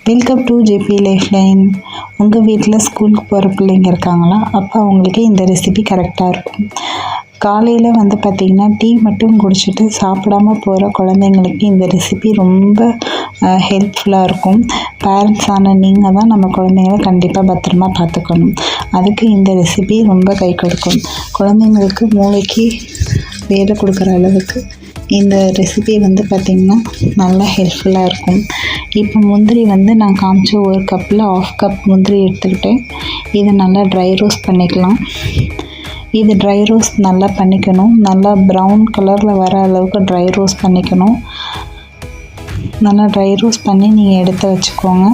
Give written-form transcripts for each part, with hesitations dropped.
Welcome to JP life line. உங்கள் வீட்டில் ஸ்கூலுக்கு போகிற பிள்ளைங்க இருக்காங்களா? அப்போ அவங்களுக்கு இந்த ரெசிபி கரெக்டாக இருக்கும். காலையில் பார்த்திங்கன்னா டீ மட்டும் குடிச்சிட்டு சாப்பிடாமல் போகிற குழந்தைங்களுக்கு இந்த ரெசிபி ரொம்ப ஹெல்ப்ஃபுல்லாக இருக்கும். பேரண்ட்ஸான நீங்கள் தான் நம்ம குழந்தைங்கள கண்டிப்பாக பத்திரமா பார்த்துக்கணும். அதுக்கு இந்த ரெசிபி ரொம்ப கை கொடுக்கும். குழந்தைங்களுக்கு மூளைக்கு வேலை கொடுக்குற அளவுக்கு இந்த ரெசிபி பார்த்திங்கன்னா நல்லா ஹெல்ப்ஃபுல்லாக இருக்கும். இப்போ முந்திரி நான் காமிச்ச ஒரு கப்பில் 1/2 கப் முந்திரி எடுத்துக்கிட்டேன். இதை நல்லா ட்ரை ரோஸ்ட் பண்ணிக்கலாம். இது ட்ரை ரோஸ்ட் நல்லா பண்ணிக்கணும். நல்லா ப்ரௌன் கலரில் வர அளவுக்கு ட்ரை ரோஸ்ட் பண்ணிக்கணும். நல்லா ட்ரை ரோஸ்ட் பண்ணி நீங்கள் எடுத்து வச்சுக்கோங்க.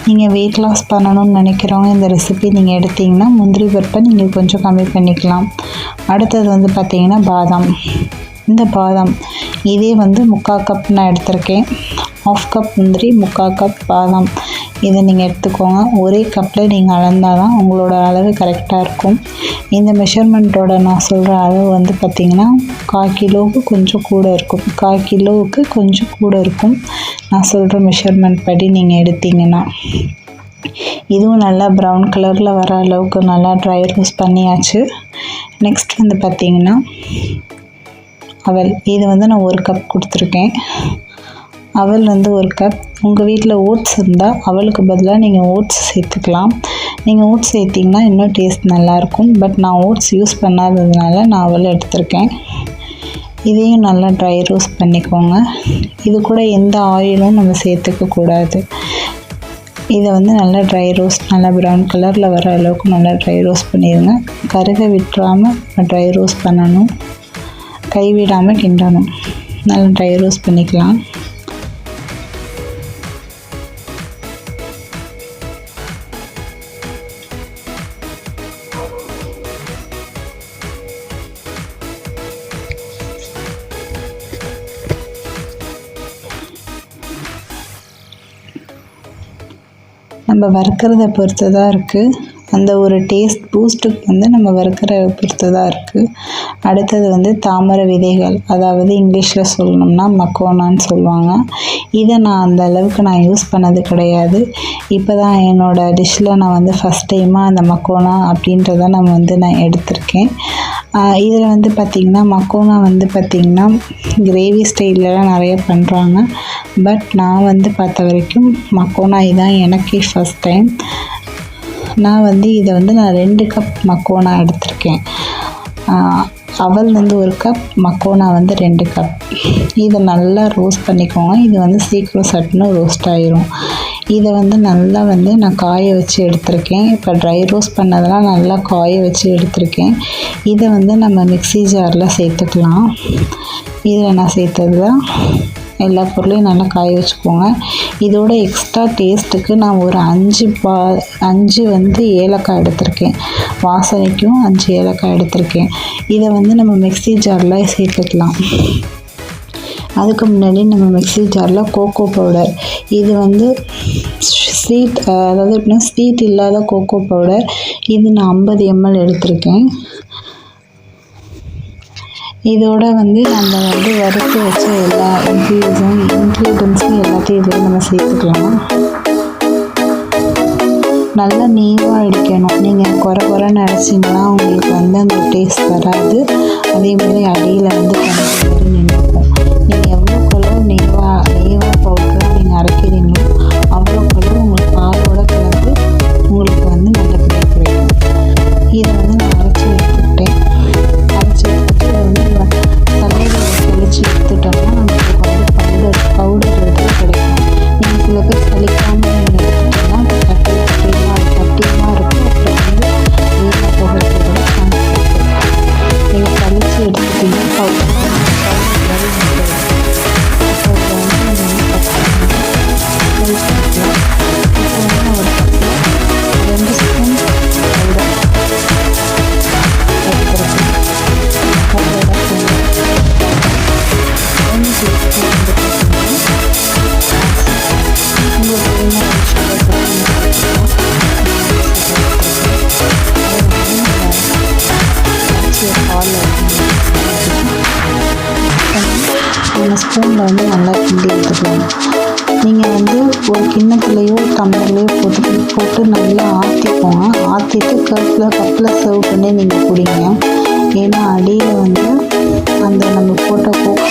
நீங்கள் வெயிட் லாஸ் பண்ணணும்னு நினைக்கிறவங்க இந்த ரெசிபி நீங்கள் எடுத்திங்கன்னா முந்திரி பருப்பை நீங்கள் கொஞ்சம் கம்மி பண்ணிக்கலாம். அடுத்தது பார்த்திங்கன்னா பாதாம். இந்த பாதாம் இதே 3/4 கப் நான் எடுத்திருக்கேன். 1/2 கப் முந்திரி, 3/4 கப் பாதாம் இதை நீங்கள் எடுத்துக்கோங்க. ஒரே கப்பில் நீங்கள் அளந்தால் தான் உங்களோட அளவு கரெக்டாக இருக்கும். இந்த மெஷர்மெண்ட்டோட நான் சொல்கிற அளவு பார்த்திங்கன்னா 1/4 கிலோவுக்கு கொஞ்சம் கூட இருக்கும். 1/4 கிலோவுக்கு கொஞ்சம் கூட இருக்கும். நான் சொல்கிற மெஷர்மெண்ட் படி நீங்கள் எடுத்திங்கன்னா. இதுவும் நல்லா ப்ரௌன் கலரில் வர அளவுக்கு நல்லா ட்ரை ரோஸ்ட் பண்ணியாச்சு. நெக்ஸ்ட் பார்த்திங்கன்னா அவல். இது நான் 1 கப் கொடுத்துருக்கேன். அவல் 1 கப். உங்கள் வீட்டில் ஓட்ஸ் இருந்தால் அவலுக்கு பதிலாக நீங்கள் ஓட்ஸ் சேர்த்துக்கலாம். நீங்கள் ஓட்ஸ் சேர்த்திங்கன்னா இன்னும் டேஸ்ட் நல்லாயிருக்கும். பட் நான் ஓட்ஸ் யூஸ் பண்ணாததுனால நான் அவல் எடுத்திருக்கேன். இதையும் நல்லா ட்ரை ரோஸ்ட் பண்ணிக்கோங்க. இது கூட எந்த ஆயிலும் நம்ம சேர்த்துக்கக்கூடாது. இதை நல்லா ட்ரை ரோஸ்ட், நல்லா ப்ரௌன் கலரில் வர அளவுக்கு நல்லா ட்ரை ரோஸ்ட் பண்ணிடுங்க. கருக விட்டுறாமல் ட்ரை ரோஸ்ட் பண்ணணும். கைவிடாமல் கிண்டணும். நல்லா ட்ரை ரோஸ்ட் பண்ணிக்கலாம். நம்ம வறுக்கிறத பொறுத்து தான் இருக்குது. அந்த ஒரு டேஸ்ட் பூஸ்ட்டுக்கு நம்ம வறுக்கிற பொறுத்து தான் இருக்குது. அடுத்தது தாமரை விதைகள், அதாவது இங்கிலீஷில் சொல்லணும்னா மக்கோனான்னு சொல்லுவாங்க. இதை நான் அந்த அளவுக்கு நான் யூஸ் பண்ணது கிடையாது. இப்போ தான் என்னோடய டிஷ்ஷில் நான் ஃபஸ்ட் டைமாக அந்த மக்கோனா அப்படின்றத நான் எடுத்திருக்கேன். இதில் பார்த்திங்கன்னா மக்கோனா பார்த்திங்கன்னா கிரேவி ஸ்டைலெலாம் நிறைய பண்ணுறாங்க. பட் நான் பார்த்த வரைக்கும் மக்கோனா இதான் எனக்கே ஃபஸ்ட் டைம். நான் இதை நான் 2 கப் மக்கோனா எடுத்திருக்கேன். அவல் 1 கப், மக்கோனா 2 கப். இதை நல்லா ரோஸ்ட் பண்ணிக்கோங்க. இது சீக்கிரம் சட்டுன்னு ரோஸ்ட் ஆயிரும். இதை நல்லா நான் காய வச்சு எடுத்திருக்கேன். இப்போ ட்ரை ரோஸ்ட் பண்ணதெல்லாம் நல்லா காய வச்சு எடுத்திருக்கேன். இதை நம்ம மிக்ஸி ஜாரில் சேர்த்துக்கலாம். இதில் நான் சேர்த்தது தான். எல்லா பொருளையும் நல்லா காய வச்சுக்கோங்க. இதோட எக்ஸ்ட்ரா டேஸ்ட்டுக்கு நான் ஒரு 5 ஏலக்காய் எடுத்திருக்கேன். வாசனைக்கும் 5 ஏலக்காய் எடுத்திருக்கேன். இதை நம்ம மிக்ஸி ஜாரில் சேர்த்துக்கலாம். அதுக்கு முன்னாடி நம்ம மிக்ஸி ஜாரில் கோகோ பவுடர், இது ஸ்வீட், அதாவது எப்படின்னா ஸ்வீட் இல்லாத கோகோ பவுடர், இது நான் 50 ml எடுத்திருக்கேன். இதோட நம்ம வறுத்து வச்ச எல்லா இன்க்ரீடியன்ஸும் எல்லாத்தையும் இதில் நம்ம சேர்த்துக்கலாம். நல்லா நீவாக அடிக்கணும். நீங்கள் குறைன்னு அரைச்சிங்கன்னா உங்களுக்கு அந்த டேஸ்ட் வராது. அதேமாதிரி அடியில் கொஞ்சம் நின்றுக்கும். நீங்கள் எவ்வளோக்கு நீவாக பவுடராக நீங்கள் அரைக்கிறீங்களோ அவ்வளோக்கு உங்களுக்கு பாலோட கலந்து உங்களுக்கு நல்லபடியாக கிடைக்கும். இதை நான் அரைச்சி எடுத்துக்கிட்டேன். அரைச்சி எடுத்துகிட்டு தெளித்து எடுத்துட்டோம்னா நமக்கு பவுடர் கிடைக்கும். நீங்கள் சில பேர் சலிக்காமல் நீங்கள் எடுத்துட்டோம்னா கட்டியமாக இருக்கும். அப்புறம் வீணாக போகிறதுக்கு சான்ஸ் இருக்குது. நீங்கள் சலித்து எடுத்துட்டீங்கன்னா பவுடர் கிண்டி எடுத்துக்கலாம். நீங்கள் வந்து ஒரு கிண்ணத்துலேயோ டம்ளர்லேயோ போட்டு நல்லா ஆற்றிக்கோங்க. ஆற்றிட்டு கப்பில் சர்வ் பண்ணி நீங்கள் குடிங்க. ஏன்னா அடியில் வந்து அந்த நம்ம போட்ட கோகோ